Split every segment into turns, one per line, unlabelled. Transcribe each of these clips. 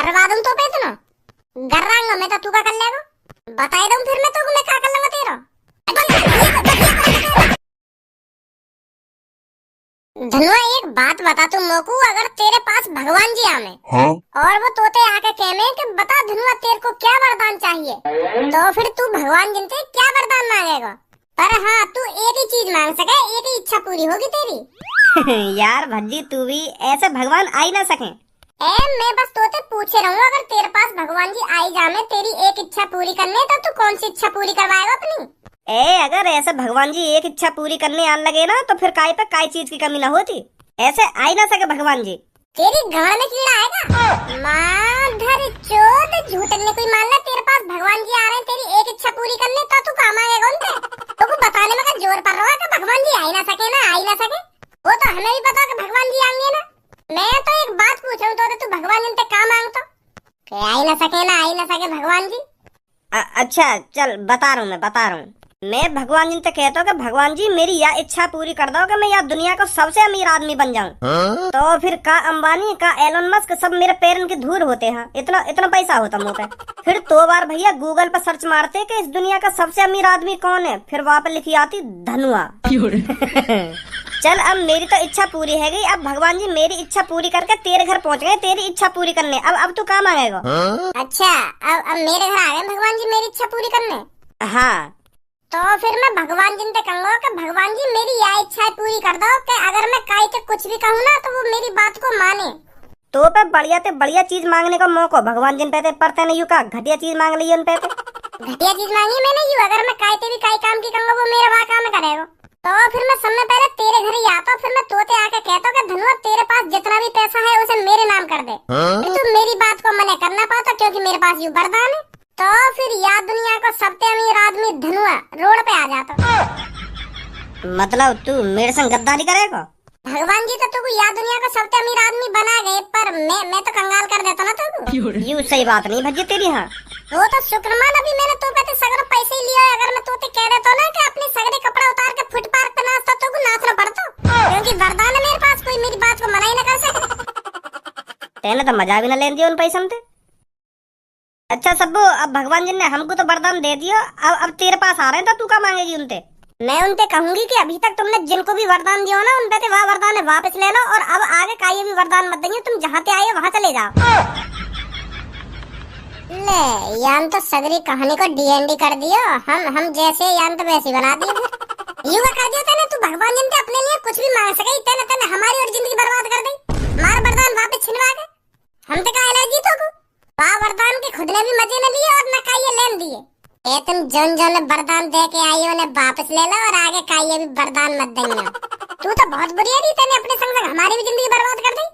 करवा दूं तो पे इतना गर्रांगा मैं तो तू का कर लेगा बता दूं फिर मैं तो मैं क्या कर लूंगा तेरा। धनुआ एक बात बता तू मोकू, अगर तेरे पास भगवान जी आवे
हाँ?
और वो तोते आके कहने कि बता धनुआ तेरे को क्या वरदान चाहिए, तो फिर तू भगवान जी से क्या वरदान मांगेगा। पर हाँ तू एक ही चीज मांग सके, एक ही इच्छा पूरी होगी तेरी।
यार भज्जी तू भी ऐसे भगवान आ ही ना सके।
मैं बस तोते पूछे रहूंगा, अगर तेरे पास भगवान जी आई जामे तेरी एक इच्छा पूरी करने तो तू कौन सी इच्छा पूरी करवाएगा अपनी।
अगर ऐसे भगवान जी एक इच्छा पूरी करने आने लगे ना तो फिर काय पे काय चीज की कमी ना होती, ऐसे आ ही ना सके भगवान जी।
तेरी गांड में कीड़ा आएगा माधर चोद, झूठने कोई मान ले तेरे पास भगवान जी आ रहे हैं तेरी एक इच्छा पूरी करने, तो तू काम आएगा उनसे। तो बताने में का जोर पड़ रहा है कि भगवान जी आ ही ना सके ना, आ ही ना सके। वो तो हमें भी पता कि भगवान जी आएंगे ना। मैं तो एक बात पूछ रहा हूँ, तो तू भगवान जी से काम मांगता आ ही ना सके ना, आ ही ना सके भगवान जी।
अच्छा चल बता रहा हूँ मैं भगवान जी से कहता हूँ कि भगवान जी मेरी यह इच्छा पूरी कर दो कि मैं यह दुनिया का सबसे अमीर आदमी बन जाऊँ। तो फिर का अंबानी का एलोन मस्क सब मेरे पैरन की धूल होते हैं, इतना इतना पैसा होता मुँह पे। फिर तो बार भैया गूगल पर सर्च मारते कि इस दुनिया का सबसे अमीर आदमी कौन है, फिर वहाँ पे लिखी आती धनुआ। चल अब मेरी तो इच्छा पूरी है गई, अब भगवान जी मेरी इच्छा पूरी करके तेरे घर पहुँच गए तेरी इच्छा पूरी करने। अब तू कहाँ मांगेगा।
अच्छा अब मेरे घर आ गए भगवान जी मेरी इच्छा पूरी करने।
हाँ
तो फिर मैं भगवान जी से कहूंगा कि भगवान जी मेरी यह इच्छा पूरी कर दो कि अगर मैं काई से कुछ भी कहूँ ना तो वो मेरी बात को माने।
तो पे बढ़िया चीज मांगने का मौका भगवान जिन पे पड़ते नहीं, का घटिया चीज मांग ली उन पे।
घटिया चीज मांगी मैंने यूं, अगर मैं काई से भी काई काम की कहूँगा वो मेरा वहाँ काम करेगा। तो फिर मैं समय पहले तेरे घर ही आता, फिर मैं तोते आके कहता कि धनुआ तेरे पास जितना भी पैसा है उसे मेरे नाम कर दे। तू मेरी बात को मना करना पाता क्योंकि मेरे पास यूं वरदान है। तो फिर याद दुनिया को सबसे अमीर आदमी धनुआ रोड पे आ जाता।
मतलब तू मेरे संग गद्दारी करेगा।
भगवान जी तो तुमको याद दुनिया का सबसे अमीर आदमी बना गए, पर मैं तो कंगाल कर देता ना तुमको।
यूं सही बात नहीं भज्जी तेरी। हाँ
वो तो शुक्रमान अभी मैंने तो कहते सगरे पैसे ही लिया, अगर मैं तोते कह देता ना कि अपने सगरे कपड़ा उतार के फुटपाथ पे नाचता तो को नाचना पड़ता, क्योंकि वरदान है मेरे पास, कोई मेरी बात को मना ही ना कर सके।
तेने तो मजा भी ना लेन दिया उन पैसों से। अच्छा सब्बू अब भगवान जी ने हमको तो वरदान दे दिया, अब तेरे पास आ रहे हैं तो तू क्या मांगेगी उनसे।
मैं उनसे कहूंगी कि अभी तक तुमने जिनको भी वरदान दिया ना उन पे वह वरदान है वापस ले लो, और अब आगे का ये भी वरदान मत देंगे, तुम जहाँ से आए वहाँ चले जाओ। ले यान तो सगरी कहानी को डीएनडी कर दियो, हम जैसे यान तो वैसे बना दिए। यूं कर दिया तूने, तू भगवान जी से अपने लिए कुछ भी मांग सके, तने हमारी और जिंदगी बर्बाद कर दी। मार वरदान वापस छिनवा के, हम तो का एलर्जी तो को वरदान के खुद ने भी मजे न लिए और न काये लेन दिए। तुम जन जन वरदान दे के आई हो ने वापस ले लो और आगे काये भी वरदान मत देना। तू तो बहुत बुरी है, तेने अपने संग हमारी भी जिंदगी बर्बाद कर दी।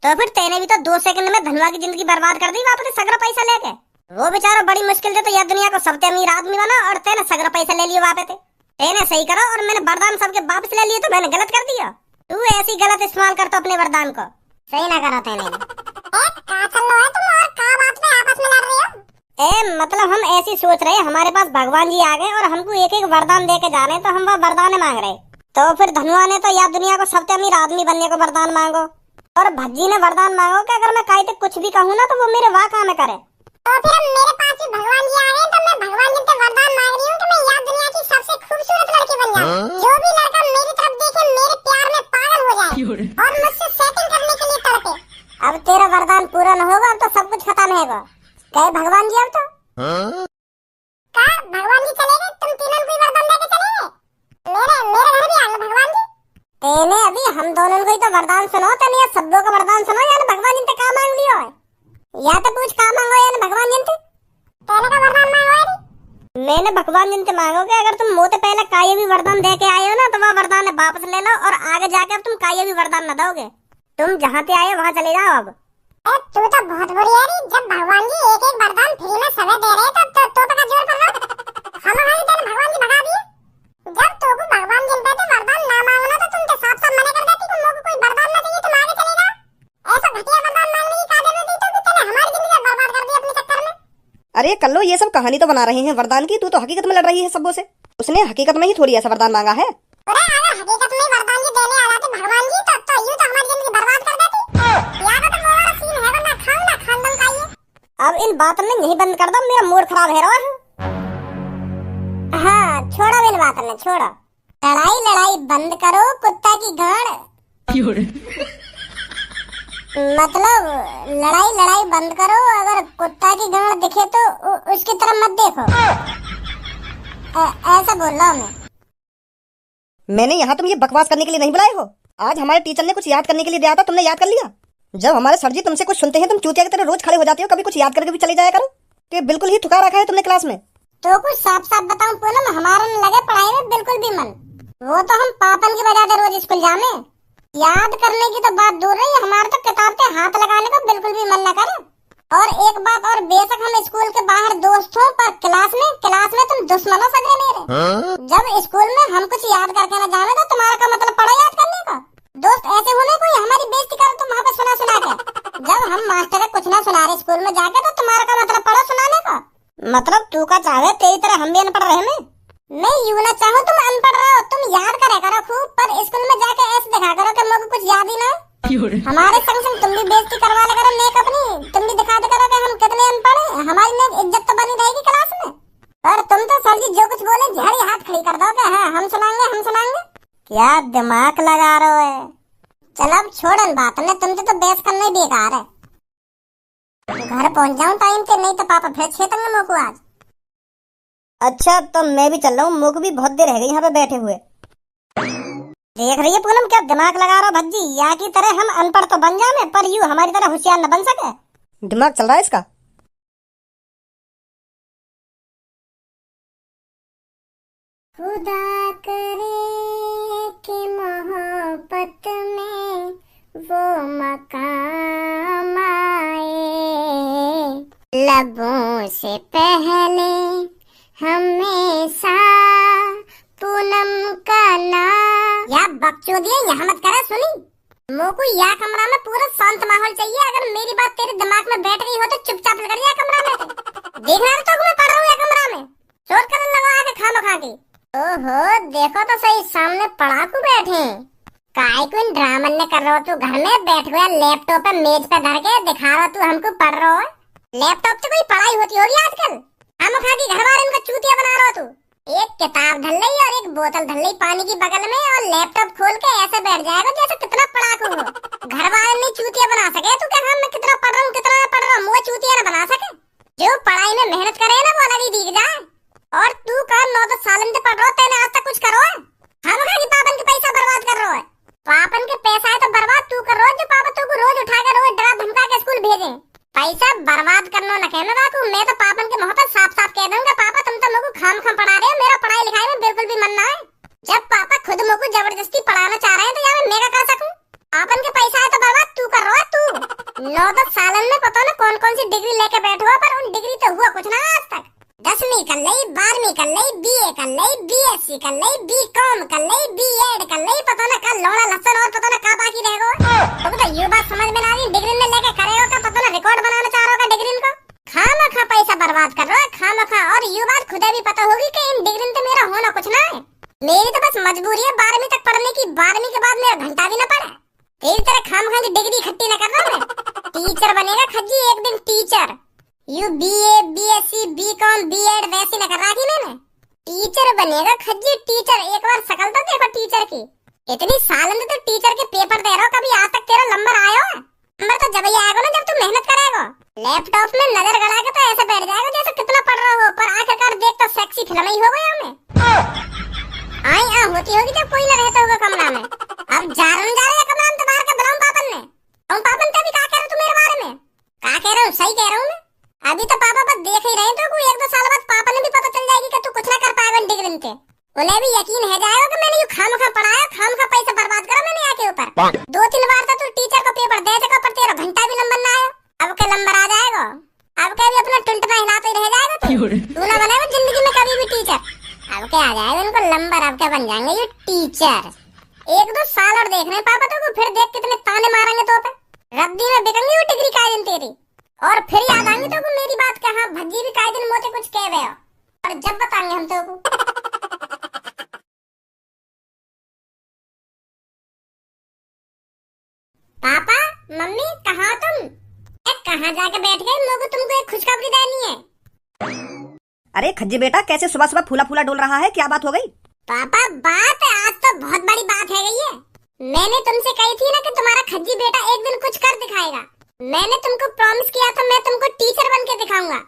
तो फिर तेने भी तो 2 सेकंड में धनुआ की जिंदगी बर्बाद कर दी वापस सगरा पैसा लेके। वो बेचारा बड़ी मुश्किल से तो यह दुनिया को सबसे अमीर आदमी बना और तेने सगरा पैसा ले लिया वापस। तेने सही करो और मैंने वरदान सबके वापस ले लिए तो मैंने गलत कर दिया। तू ऐसी गलत इस्तेमाल करता अपने वरदान को, सही ना करो तेने। मतलब हम ऐसी सोच रहे हमारे पास भगवान जी आ गए और हमको एक एक वरदान दे के जा रहे, तो हम वह वरदान मांग रहे। तो फिर धनुआ ने तो या दुनिया को सबसे अमीर आदमी बनने को वरदान मांगो, और भज्जी ने वरदान मांगो कि अगर मैं काई तक कुछ भी कहूँ ना तो वो मेरे वाह काम करे। तो फिर मेरे पास भी भगवान जी आ गए, तो मैं भगवान जी से वरदान मांग रही हूँ कि मैं या दुनिया की सबसे खूबसूरत लड़की बन जाऊँ। जो भी लड़का मेरी तरफ देखे मेरे प्यार में पागल हो जाए और मुझसे सेटिंग करने के लिए तड़पे। अब तेरा वरदान पूरा न होगा तो सब कुछ खत्म होगा। कहे भगवान जी अब तो का भगवान जी चले गए, तुम तीनों कोई वरदान देके चले गए। मेरे घर भी आ गए भगवान जी। तेने अभी हम दोनों को ही तो वरदान सुनो, तने या सबों का वरदान सुनो, यानी भगवान जी से का मांग लियो है, या तो पूछ का मांगो यानी भगवान जी से। तेने का वरदान मांगो है। मैंने भगवान जी से मांगो कि अगर तुम मोते पहले काये भी वरदान दे के आए हो ना तो वह वरदान वापस ले लो, और आगे जाके अब तुम काये भी वरदान न दोगे, तुम जहाँ से आए वहाँ चले जाओ। अब तू तो बहुत बुरी है री, जब भगवान जी एक एक वरदान फ्री में समय दे रहे तो पता जोर कर रहा। हम तेरे भगवान जी भगा दिए। जब तो को भगवान जी पे वरदान ना मांगना तो तुम तो साफ मना कर देती कि मुझे कोई वरदान ना चाहिए, तुम आगे चले जाओ। ऐसा घटिया वरदान मांगने की क्या जरूरत थी, तो तूने हमारी जिंदगी बर्बाद कर दी अपने चक्कर में।
अरे कल्लो ये सब कहानी तो बना रहे हैं वरदान की, तू तो हकीकत में लड़ रही है सबों से। उसने हकीकत में ही थोड़ी ऐसा वरदान मांगा है।
अरे अगर हकीकत में वरदान जी देने आ जाते भगवान जी तो यूं तो हमारी जिंदगी बर्बाद कर देती। या तो वो वाला सीन है ना, खानदान का ये अब इन बातों में यही बंद कर दो, मेरा मूड खराब है रहा है। हाँ छोड़ो इन बातों में, छोड़ो। लड़ाई लड़ाई बंद करो कुत्ता की गाड़। मतलब लड़ाई लड़ाई बंद करो, अगर कुत्ता की गाड़ दिखे तो उसकी तरफ मत देखो। ऐसा बोल रहा हूँ मैं।
मैंने यहाँ तुम ये बकवास करने के लिए नहीं बुलाए हो। आज हमारे टीचर ने कुछ याद करने के लिए दिया था, तुमने याद कर लिया। जब हमारे सर जी तुमसे कुछ सुनते हैं तुम चूतिया की तरह रोज खड़े हो जाते हो, कभी कुछ याद करके भी चले जाया करो। तो बिल्कुल ही थुका रखा है तुमने क्लास में।
तो कुछ साफ साफ बताऊं पूनम, हमारा न लगे पढ़ाई में बिल्कुल भी मन। वो तो हम पापन की वजह से रोज स्कूल जाने। याद करने की तो बात दूर रही, हमारे तो किताब पे हाथ लगाने का बिल्कुल भी मन न करे। और एक बात और, बेशक हम स्कूल के बाहर दोस्त हों, पर क्लास में तुम दुश्मनों सगे मेरे। जब स्कूल में हम कुछ याद करके न जाने तो तुम्हारा का मतलब पढ़ो याद करने का। दोस्त ऐसे होने कोई हमारी बेइज्जती करे तुम वहाँ पे सुना के। जब हम मास्टर कुछ ना सुना रहे स्कूल में जाके, तो तुम्हारा का मतलब पढ़ो सुनाने का। मतलब तू का चाहे तेरी तरह हम भी अनपढ़ रहे में। मैं यूं ना चाहूँ तुम अनपढ़ रहो, तुम याद करे करो खूब, पर स्कूल में जाके ऐसे दिखा करो कि मुझे कुछ याद ही ना। हमारे संग संग तुम भी बेइज्जती करवा ले करो नेक अपनी, तुम भी दिखा दे करो कि हम कितने अनपढ़ हैं। हमारी नेक इज्जत तो बनी रहेगी क्लास में। और तुम तो सर जी जो कुछ बोले झाड़ी हाथ खड़ी कर दोगे। हाँ हम सुनाएंगे। क्या दिमाग लगा रहे हो? चलो अब छोड़न बात ने, तुमसे तो बहस करना ही बेकार है। घर पहुंच जाऊं टाइम के, नहीं तो पापा फिर छेतेंगे मोको आज।
अच्छा तो मैं भी चल रहा हूँ, मुझे भी बहुत देर रह गई यहाँ पे बैठे हुए।
देख रही है पूनम क्या दिमाग लगा रहा भज्जी, या की तरह हम अनपढ़ तो बन जाए पर यूं हमारी तरह होशियार न बन सके।
दिमाग चल रहा है इसका।
खुदा करे कि मोहब्बत में वो मकाम आए, लबों से पहले हमेशा पूनम का नाम। या बकचोदिया यहाँ मत करा सुनी। मोको या कमरा में पूरा शांत माहौल चाहिए। अगर मेरी बात तेरे दिमाग में बैठ गई हो तो चुपचाप लग जा कमरा में। देखना तो मैं पढ़ रहा हूँ या कमरा में शोर करने लगा आके खामखा के। ओहो देखो तो सही, सामने पढ़ाकू बैठे। काय को ड्रामा ने कर रहा हो तू, घर में बैठ गया लैपटॉप पे मेज पे धर के दिखा रहा तू हमको पढ़ रहा है। लैपटॉप से कोई पढ़ाई होती होगी आजकल? खामखा की घर वाले इनका चूतिया बना रहा तू। एक किताब धर ली और एक बोतल धर ली पानी की बगल में, और लैपटॉप खोल के ऐसे बैठ जाएगा जैसे कितना पढ़ाकू हो। घर वाले नहीं चूतिया बना सके तू क्या? मैं कितना पढ़ रहा हूँ कितना पढ़ रहा हूँ, वो चूतिया न बना सके। जो पढ़ाई में मेहनत करे ना वो अलग ही दिख जाए। और तू का 9-10 साल से पढ़ रहा, तेने आज तक कुछ करो है? खामखा की पापन के पैसा बर्बाद कर रहा है। पापन के पैसा है तो बर्बाद तू कर रहा है, जो पापा तू को रोज उठा कर रोज डरा धमका के स्कूल भेजे। पैसा बर्बाद करना न कहना बाकू, मैं तो पापन के मुंह पर साफ साफ कह दूंगा, पापा तुम तो मुझको खामखा पढ़ा रहे हो, मेरा पढ़ाई लिखाई में बिल्कुल भी मन ना है। जब पापा खुद मुझको जबरदस्ती पढ़ाना चाह रहे हैं तो यार मैं क्या कर सकूं? पापन के पैसा है तो बर्बाद तू कर रहा है। तू 9-10 सालन में पता न कौन कौन सी डिग्री लेके बैठा हुआ, पर उन डिग्री तो हुआ कुछ ना आज तक। 10वीं कर ली, 12वीं कर ली, BA कर ली, BSc कर ली, BCom कर ली, B.Ed कर ली, पता न कल लौड़ा लहसन और पता न का बाकी रह गया। तो ये बात समझ में ना आ रही, डिग्री ने लेके करे हो का पता न रिकॉर्ड बनाना चाह रहा होगा डिग्री को। खामखा पैसा बर्बाद कर रहा है खामखा। और ये बात खुदा भी पता होगी कि इन डिग्री तो मेरा होना कुछ ना है। मेरी तो बस मजबूरी है 12वीं तक पढ़ने की, 12वीं के बाद मेरा घंटा भी न पड़ा। तेरी तरह खामखा की डिग्री इकट्ठी न कर रहा मैं। टीचर बनेगा खज्जी एक दिन teacher. You BA BSc BCom B.Ed वैसी न कर रहा थी मैंने। टीचर बनेगा खज्जी टीचर। एक बार शकल तो देखो टीचर की। इतनी सालन से तो टीचर के पेपर दे रहा हो, कभी आज तक तेरा नंबर आया है? नंबर तो जब ही आएगा ना जब तू मेहनत करेगा। लैपटॉप में नजर गड़ा के तो ऐसे बैठ जाएगा जैसे कितना पढ़ रहा हो, पर आखिरकार देख तो सेक्सी फिल्म ही हो गया हमें। आई होती होगी जब कोई न रहता होगा कमरा में। अब जा रहे कमरा में तो बाहर के बुलाऊं पापन ने। तुम पापन का भी क्या कह रहे हो तू मेरे बारे में? क्या कह रहा हूँ? सही कह रहा हूँ मैं। अभी तो पापा बस देख ही रहे हैं, तो कोई 1-2 साल बाद पापा ने भी पता चल जाएगी कि तू कुछ ना कर पाएगा डिग्री पे। उन्हें भी यकीन है जाएगा कि मैंने ये खामखा पढ़ाया, खामखा पैसा बर्बाद करा मैंने आके ऊपर। 2-3 बार तो तू टीचर को पेपर दे चुका, पर तेरा घंटा भी नंबर ना आया। अब के नंबर आ जाएगा, अब के भी अपना टुंटना हिलाते ही रह जाएगा तू ना बनेगा जिंदगी में कभी भी टीचर। अब के आ जाएगा इनको नंबर, अब के बन जाएंगे ये टीचर। 1-2 साल और देख रहे हैं पापा तो फिर देख कितने ताने मारेंगे तो पे। रद्दी में बिकेंगी वो डिग्री का दिन तेरी। और फिर याद आएंगे तो मेरी बात कहा भज्जी भी काहे दिन मोते कुछ कह रहे हो, और जब बताएंगे हम तो को। पापा मम्मी कहाँ तुम? कहाँ कहाँ जाके बैठ गए? लोगों तुमको एक खुशखबरी देनी है।
अरे खज्जी बेटा, कैसे सुबह सुबह फूला फूला डोल रहा है? क्या बात हो गई?
पापा बात आज तो बहुत बड़ी बात है गई है। मैंने तुमसे कही थी ना कि तुम्हारा खज्जी बेटा एक दिन कुछ कर दिखाएगा। मैंने तुमको प्रॉमिस किया था मैं तुमको टीचर बन के दिखाऊंगा।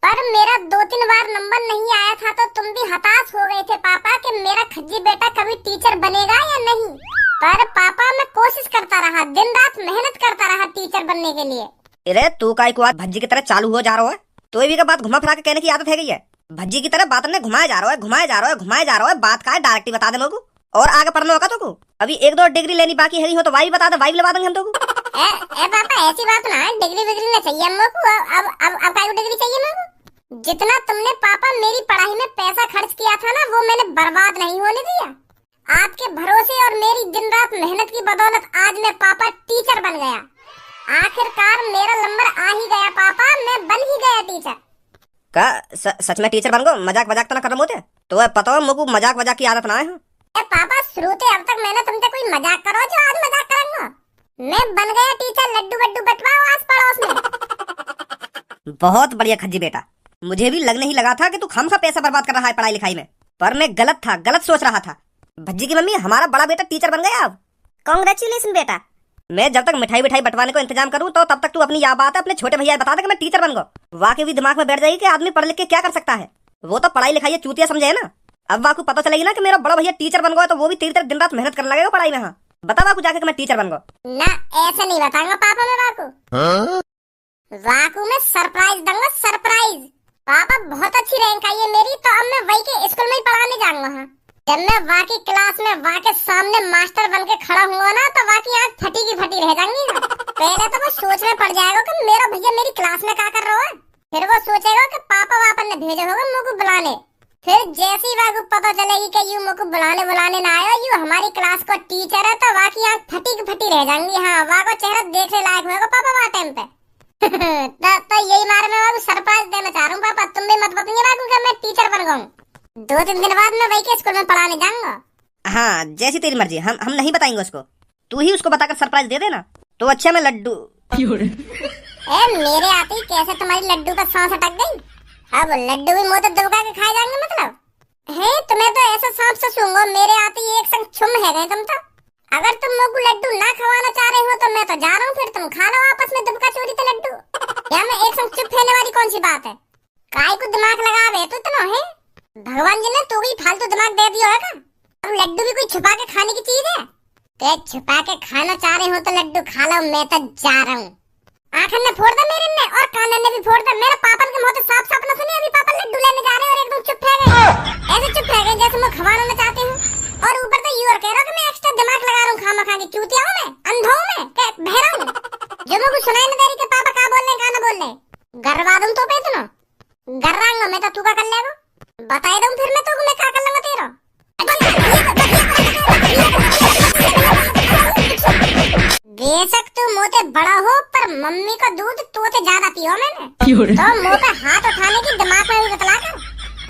पर मेरा 2-3 बार नंबर नहीं आया था तो तुम भी हताश हो गए थे पापा कि मेरा खज्जी बेटा कभी टीचर बनेगा या नहीं। पर पापा मैं कोशिश करता रहा, दिन रात मेहनत करता रहा टीचर बनने के लिए।
अरे तू काय को आज भज्जी की तरह चालू हो जा रहा है? तो ये भी का बात घुमा फिरा के कहने की आदत है गई है। भज्जी की तरह बात ने घुमाया जा रहा है, घुमाया जा रहा है, घुमाया जा रहा है। बात का है डायरेक्ट बता दे लोगों को। और आगे पढ़ना होगा तो अभी 1-2 डिग्री लेनी बाकी है हो तो वाई बता दे, वाई लगा देंगे हम तो।
ए पापा ऐसी बात ना, डिग्री विग्री ना चाहिए हम लोग को। अब काय डिग्री चाहिए मेरे को? जितना तुमने पापा मेरी पढ़ाई में पैसा खर्च किया था ना वो मैंने बर्बाद नहीं होने दिया। आपके भरोसे और मेरी दिन रात मेहनत की बदौलत आज मैं पापा टीचर बन गया। आखिरकार मेरा नंबर आ ही गया पापा, मैं बन ही गया टीचर।
का सच में टीचर बन गो? मजाक वजाक तो ना कर रहे होते? तो पता हो मुझको मजाक वजाक की आदत ना है।
पापा शुरू से अब तक मैंने तुमसे कोई मजाक करो जो आज मजाक करूंगा। मैं बन गया टीचर, लड्डू वड्डू बंटवाओ आस पड़ोस में।
बहुत बढ़िया खज्जी बेटा, मुझे भी लगने ही लगा था कि तू खामखा पैसा बर्बाद कर रहा है पढ़ाई लिखाई में। पर मैं गलत था, गलत सोच रहा था। भज्जी की मम्मी, हमारा बड़ा बेटा टीचर बन गया अब। कांग्रेचुलेशन बेटा। मैं जब तक मिठाई विठाई बंटवाने को इंतजाम करूं तो तब तक तू अपनी यह बात है अपने छोटे भैया बता दे कि मैं टीचर बन गया। वाकई भी दिमाग में बैठ जाएगी कि आदमी पढ़ लिख के क्या कर सकता है। वो तो पढ़ाई लिखाई चूतिया समझे ना। अब वाकू पता चलेगी ना कि मेरा बड़ा भैया टीचर बन गया तो वो भी तेरी तरह दिन रात मेहनत करने लगेगा पढ़ाई में। हाँ बता वाकू जाके कि मैं टीचर बन गया।
ना ऐसा नहीं बताऊंगा पापा मैं वाकू। वाकू में सरप्राइज दूंगा, सरप्राइज। पापा बहुत अच्छी रैंक आई है मेरी, तो अब मैं वही के स्कूल में ही पढ़ाने जाऊंगा। हाँ जब मैं वाकी क्लास में वाके सामने मास्टर बन के खड़ा हुआ ना तो वाकी आँख फटी की फटी रह जाएंगी ना। पहले तो वो सोचने पड़ जाएगा कि मेरा भैया मेरी क्लास में क्या कर रहा है। फिर वो सोचेगा कि पापा वापा ने भेजा होगा मुझको बुलाने। फिर जैसी वाको पता चलेगी कि यू मुझको बुलाने ना आया, यू हमारी क्लास को टीचर है, तो वाकी आँख फटी की फटी रह जाएंगी। हाँ वाको चेहरा देखने लायक होगा पापा वहाँ टाइम पे। तो यही मारे मैं वाको सरप्राइज देना चाह रहा हूँ पापा। तुम भी मत बताइए वाको कि मैं टीचर बन गया। 2-3 दिन बाद मैं वही के स्कूल में पढ़ाने जाऊंगा।
हाँ जैसी तेरी मर्जी, हम नहीं बताएंगे उसको। तू ही उसको बताकर सरप्राइज दे देना। तो अच्छा मैं लड्डू
मेरे आते ही कैसे तुम्हारी लड्डू का सांस अटक गई? अब लड्डू भी मुंह दबका के खाए जाएंगे मतलब है? तुम्हें तो ऐसा सांप से सूंघो मेरे आते ही एक संग छुम है गए तुम तो। अगर तुम लोग लड्डू ना खवाना चाह रहे हो तो मैं तो जा रहा हूँ, फिर तुम खा लो आपस में दुबका चोरी तो लड्डू। या मैं एक संग चुप रहने वाली कौन सी बात है? काय को दिमाग लगा तो इतना है? भगवान जी ने तो भी फालतू दिमाग दे दिया है। अब लड्डू भी कोई छुपा के खाने की चीज है? तो छुपा के खाना चाह रहे हो तो लड्डू खा लो, मैं तो जा रहा हूँ। आखिर ने फोड़ दा मेरे ने और कानन ने भी फोड़ दा। मेरे पापा के मुंह से साफ साफ न सुने अभी पापा लड्डू लेने जा रहे हैं और एकदम चुप रह गए। ऐसे चुप रह गए जैसे मैं खवाना ना चाहते हूँ। और ऊपर तो यू और कह रहा कि मैं एक्स्ट्रा दिमाग लगा रहा हूँ खामा खा के। चूतिया हूँ मैं, अंधा हूँ मैं, क्या बहरा हूँ जो मुझे सुनाई नहीं दे रही कि पापा क्या बोल रहे हैं क्या ना बोल रहे। गरवा दूं तो पे सुनो गर्रांगा मैं तो तू का कर लेगा बताए दूं फिर मैं तो मैं क्या कर लूंगा तेरा। बेशक तू मोते बड़ा हो पर मम्मी का दूध तोते ज्यादा पियो मैंने। तो मुंह पे हाथ उठाने की दिमाग में बतला कर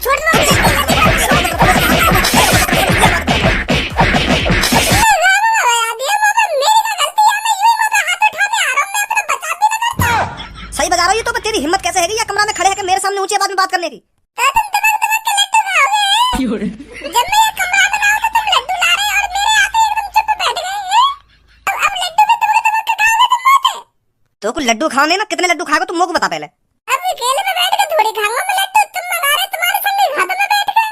छोड़ दो।
सही बता रहा हूँ। तो तेरी हिम्मत कैसे है या कमरा में खड़े हैं मेरे सामने ऊंची आवाज में बात करने की?
जब मैं ये कमरा में ना हो तो तुम लड्डू ला रहे और मेरे आते एकदम चुप बैठ गए हैं। अब लड्डू में तुमने तो खाओगे तुम मोटे।
तो कुछ लड्डू खाने ना, कितने लड्डू खाएगा तुम मुझे बता पहले।
अब अकेले में बैठ के थोड़ी खाऊंगा मैं लड्डू। तुम मना रहे तुम्हारे संग ही खाता में बैठ गए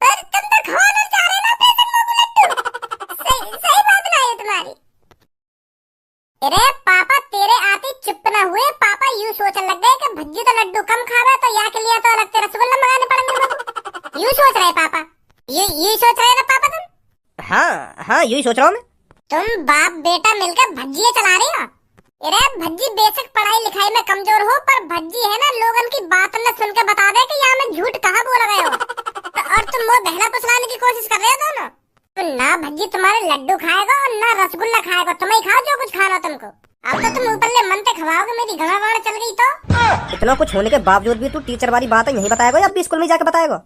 पर तुम तो खाना चाह रहे ना अपने संग लड्डू। सही बात ना है तुम्हारी। अरे पापा तेरे आते चुप ना हुए। पापा यूं सोचने लग गए कि भज्जी तो लड्डू कम खावे तो या के लिए तो अलग से रसगुल्ला मंगाने पड़ेंगे। यूं सोच रहे पापा? यू सोच रहे ना पापा तुम?
हाँ यही सोच रहा हूँ मैं।
तुम बाप बेटा मिलकर भज्जियां चला रही हो। अरे भज्जी बेशक पढ़ाई लिखाई में कमजोर हो पर भज्जी है ना लोगन की बात न सुन के बता दे कि यहाँ मैं झूठ कहाँ बोल गए हो। तो और तुम वो बहला फुसलाने की कोशिश कर रहे हो दोनों। तो ना भज्जी तुम्हारे लड्डू खाएगा और ना रसगुल्ला खाएगा। तुम ही खाओ जो कुछ खाना तुमको। अब तो तुम ऊपर ले मनते खवाओगे मेरी गड़बड़ चल गई तो।
इतना कुछ होने के बावजूद भी तू टीचर वाली बात है यही बताएगा या अभी स्कूल में जाके बताएगा?